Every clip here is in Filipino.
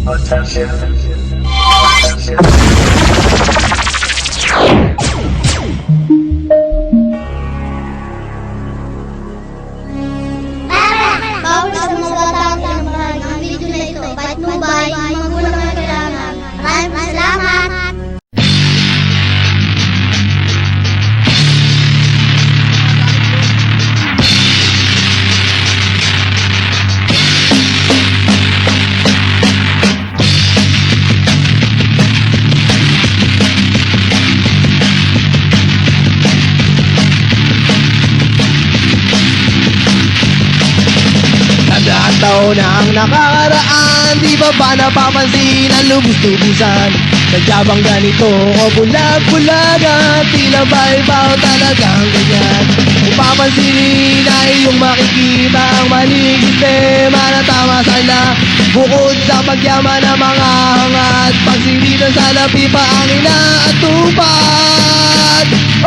Attention. Attention. Bawal sa mga bata ang tinamahan ang video na ito. Kahit nubay, mga magulang na kailangan. Maraming salamat! Tandaan taon na ang nakakaraan, di ba ba napapansin ang lubos-lubusan? Nadyabang ganito o bulag-bulagan, tila ba ibaw talagang ganyan? Kung papansinin ay iyong makikita ang maling sistema na tama sana. Bukod sa pagyaman ng mga hangat, pagsilitan sa lapi pa ang inaatupad.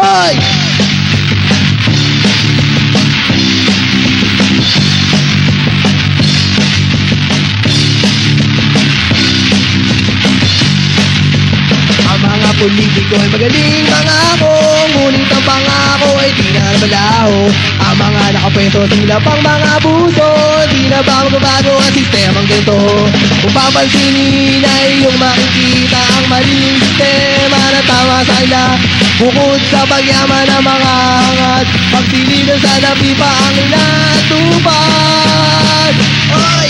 Oy! Ang mga politiko ay magaling mangako, ngunit ang pangako ay di na nabalaho. Ang mga nakapwesto sa nila pang mga abuso, di na ba magbabago ang sistemang ganito? Kung papansinin ay iyong makikita ang maling sistema na tama sa ila. Bukod sa pagyaman ng mga hangat, pagsilitan sa lapi pa ang inatupad. Oy!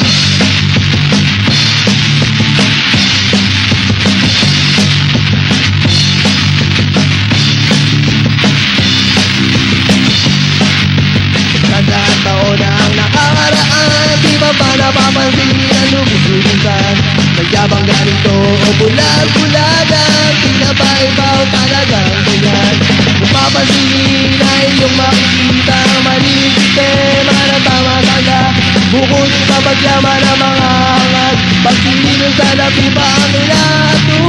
Tandaan taon na ang nakakaraan, di ba ba napapansin ang lubos-lubusan? Nagyabang ganito o bulag-bulagan, tila ba ibaw talagang ganyan? Kung papansinin ay iyong makikita ang maling sistema na tama sana. Bukod sa pagyaman ng mga hangat, pagsilitan sa lapi pa ang inaatupad.